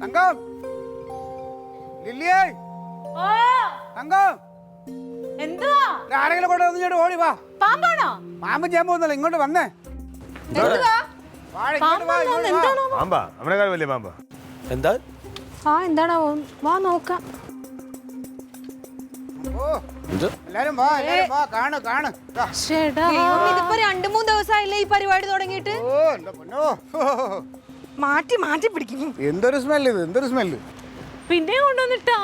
തങ്കം ലില്ലിയേ തങ്കം എന്തുവാ ആരെങ്കിലും കൊണ്ട് വന്നിട്ട് ഓടി വാ. പാമ്പാണോ? പാമ്പും ചേമ്പൊന്നുമല്ല, ഇങ്ങോട്ട് വന്നേ. എന്തുവാ പാമ്പാ? അവനെക്കാൾ വലിയ പാമ്പാ. എന്താ? എന്താണാവോ? വാ നോക്കാം. എല്ലാരും വാ, എല്ലാരും വാ, കാണു കാണു. ഇതിപ്പോ 2-3 ദിവസമായില്ലേ ഈ പരിപാടി തുടങ്ങിയിട്ട്? ഓ എന്റെ പൊന്നോ, മാറ്റി മാറ്റി പിടിക്കും. എന്തൊരു സ്മെല്ല് ഇത്, എന്തൊരു സ്മെല്ല്. പിന്നെ കൊണ്ടുവന്നിട്ടാ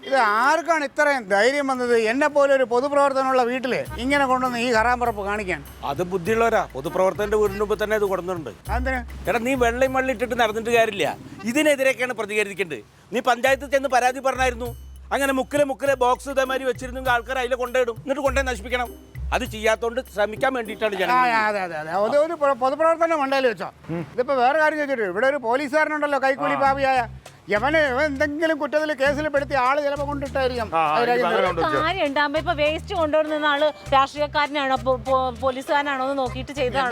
ഇത് ആർക്കാണ് ഇത്രയും ധൈര്യം വന്നത്? എന്നെ പോലെ ഒരു പൊതുപ്രവർത്തനമുള്ള വീട്ടില് ഇങ്ങനെ കൊണ്ടുവന്ന് ഈ കറാമ്പറപ്പ് കാണിക്കാൻ? അത് ബുദ്ധിയുള്ളവരാ. പൊതുപ്രവർത്തകന്റെ വീടിന് മുമ്പ് തന്നെ ഇത് കൊടുക്കുന്നുണ്ട്. അതെന്തിനാ? എടാ, നീ വെള്ളയും മള്ളി ഇട്ടിട്ട് നടന്നിട്ട് കാര്യമില്ല. ഇതിനെതിരെയൊക്കെയാണ് പ്രതികരിക്കേണ്ടത്. നീ പഞ്ചായത്തിൽ ചെന്ന് പരാതി പറഞ്ഞായിരുന്നു. അങ്ങനെ മുക്കിലെ ബോക്സ് ഇതേമാതിരി വെച്ചിരുന്നെങ്കിൽ ആൾക്കാർ അതിൽ കൊണ്ടുപോയിടും, എന്നിട്ട് കൊണ്ടുപോയി നശിപ്പിക്കണം. അത് ചെയ്യാത്തോണ്ട് ശ്രമിക്കാൻ വേണ്ടിയിട്ടാണ് അതെ അതെ അതെ, ഒരു പൊതുപ്രവർത്തനം മണ്ടയിൽ വെച്ചോ. ഇതിപ്പോ വേറെ കാര്യം ചോദിച്ചിട്ട്, ഇവിടെ ഒരു പോലീസുകാരനുണ്ടല്ലോ കൈക്കൂലി പാപിയായ. യവന് എന്തെങ്കിലും കുറ്റത്തിൽ കേസിൽ പെടുത്തി ആള് ചിലപ്പോ കൊണ്ടിട്ടായിരിക്കും. കാര്യം ഇപ്പൊ വേസ്റ്റ് കൊണ്ടുവരുന്ന ആള് രാഷ്ട്രീയക്കാരനാണോ പോലീസുകാരനാണോ എന്ന് നോക്കിയിട്ട് ചെയ്തതാണോ?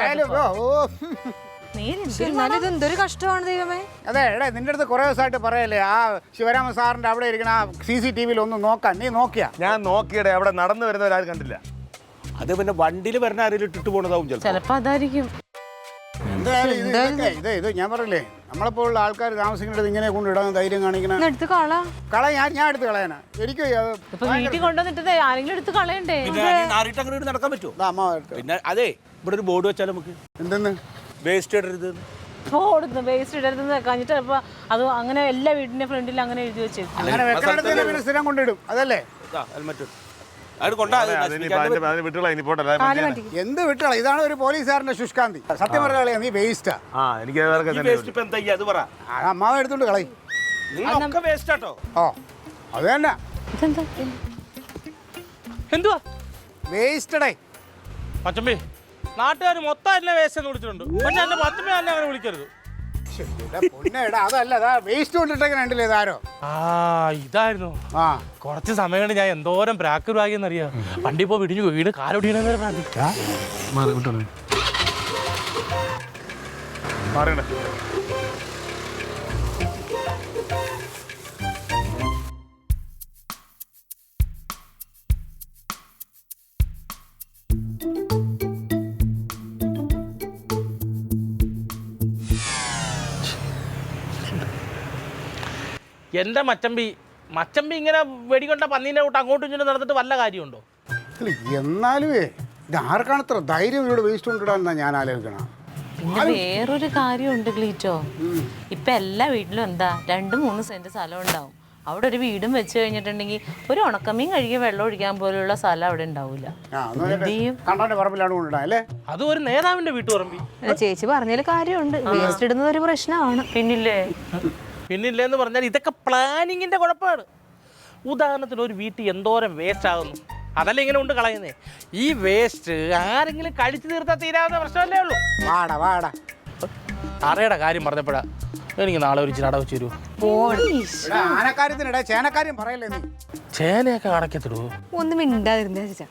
എന്തൊരു കഷ്ടമാണ് ദൈവമേ. അതെ എടേ, നിന്റെ അടുത്ത് കുറെ ദിവസമായിട്ട് പറയല്ലേ ആ ശിവരാമ സാറിന്റെ അവിടെ ഇരിക്കണ ആ CCTV ഒന്ന് നോക്കാൻ. നീ നോക്കിയാ? ഞാൻ നോക്കിയടേ, അവിടെ നടന്നു വരുന്നവരാരും കണ്ടില്ല. അത് പിന്നെ വണ്ടിയിൽ വരുന്ന ആരെങ്കിലും ഇട്ടിട്ട് പോണതാവും ചിലപ്പോ അതായിരിക്കും. ഇത് ഞാൻ പറയില്ലേ, നമ്മളെപ്പോലുള്ള ആൾക്കാർ താമസിക്കുന്നത് ഇങ്ങനെ കൊണ്ടിടാൻ ധൈര്യം കാണിക്കണം. കള ഞാൻ എടുത്ത് കളയാനാ. എനിക്ക് വീട്ടിൽ കൊണ്ടുവന്നിട്ട് ആരെങ്കിലും എടുത്ത് കളയണ്ടേ? അങ്ങനെ നടക്കാൻ പറ്റുമോ? അമ്മ പിന്നെ അതെ, ഇവിടെ ഒരു ബോർഡ് വെച്ചാൽ നമുക്ക് എന്തെന്ന് വേസ്റ്റ് ഇടരുത്, വേസ്റ്റ് ഇടരുതെന്ന് വെക്കാഞ്ഞിട്ട് അപ്പൊ അത് അങ്ങനെ എല്ലാ വീടിന്റെ ഫ്രണ്ടിൽ അങ്ങനെ എഴുതി വെച്ചേക്കും. അങ്ങനെ വെക്കണ സ്ഥിരം കൊണ്ടിടും. അതല്ലേ ഹെൽമെറ്റ് എന്ത് വിട്ടള? ഇതാണ് ഒരു പോലീസുകാരന്റെ ശുഷ്കാന്തി. സത്യം പറഞ്ഞ നീ വേസ്റ്റാ. അമ്മാവ എടുത്തോണ്ട് കളയി. ഓ അത് തന്നെ എന്തുവാ വേസ്റ്റഡേ. പച്ചമ്പി നാട്ടുകാർ മൊത്തം എന്നെ വേസ്റ്റ് എന്ന് വിളിച്ചിട്ടുണ്ട്. പക്ഷെ എന്റെ പച്ചമ്പി എന്നെ അങ്ങനെ വിളിക്കരുത്. പൊന്നേടാ, അതല്ല വേസ്റ്റ് കൊണ്ടിട്ടൊക്കെ കണ്ടില്ലേ ഇതാരോ? ഇതായിരുന്നു. കുറച്ച് സമയം കൊണ്ട് ഞാൻ എന്തോരം പ്രാക്കുറാകിയെന്നറിയാം. വണ്ടി ഇപ്പോ വിടിഞ്ഞു വീട് കാലൊടിയണ പ്രാർത്ഥിക്കാം. എന്റെ മച്ചമ്പി ഇങ്ങനെ വെടികൊണ്ട പന്നീനെ വിട്ട് അങ്ങോട്ടും ഇങ്ങോട്ടും നടന്നിട്ട് വല്ല കാര്യമുണ്ടോ? എന്നാലും ഇത് ആർക്കാണ് ഇത്ര ധൈര്യം ഇവിടെ വേസ്റ്റ് കൊണ്ടിടാന്നാ ഞാൻ ആലോചിക്കണം. പിന്നെ വേറൊരു കാര്യമുണ്ട് ക്ലീറ്റോ. ഇപ്പൊ എല്ലാ വീട്ടിലും എന്താ 2-3 സെന്റ് സ്ഥലം ഉണ്ടാവും. അവിടെ ഒരു വീടും വെച്ച് കഴിഞ്ഞിട്ടുണ്ടെങ്കിൽ ഒരു ഉണക്കമീൻ കഴുകി വെള്ളം ഒഴിക്കാൻ പോലുള്ള സ്ഥലം അവിടെ ഉണ്ടാവില്ല. അത് ഒരു നേതാവിന്റെ വീട്ടുപറമ്പി. ചേച്ചി പറഞ്ഞതിൽ കാര്യമുണ്ട്. വേസ്റ്റ് ഇടുന്നത് ഒരു പ്രശ്നമാണ്. പിന്നില്ലെന്ന് പറഞ്ഞാൽ ഇതൊക്കെ പ്ലാനിങ്ങിന്റെ കുഴപ്പമാണ്. ഉദാഹരണത്തിന് ഒരു വീട്ടിൽ എന്തോരം വേസ്റ്റ് ആകുന്നു, അതല്ല ഇങ്ങനെ ഉണ്ട് കളയുന്നേ. ഈ വേസ്റ്റ് ആരെങ്കിലും കഴിച്ചു തീർത്താൽ തീരാവുന്ന പ്രശ്നമല്ലേ ഉള്ളൂ. അറയുടെ കാര്യം പറഞ്ഞപ്പോഴാ എനിക്ക് നാളെ ഒരു ചിരട വെച്ച് തരുമോ? ചേനക്കാര്യം പറയല്ലേ നീ? ചേനയൊക്കെ അടക്കത്തിടുവോ? ഒന്നും മിണ്ടാതിരുന്നേ ചേച്ചാ.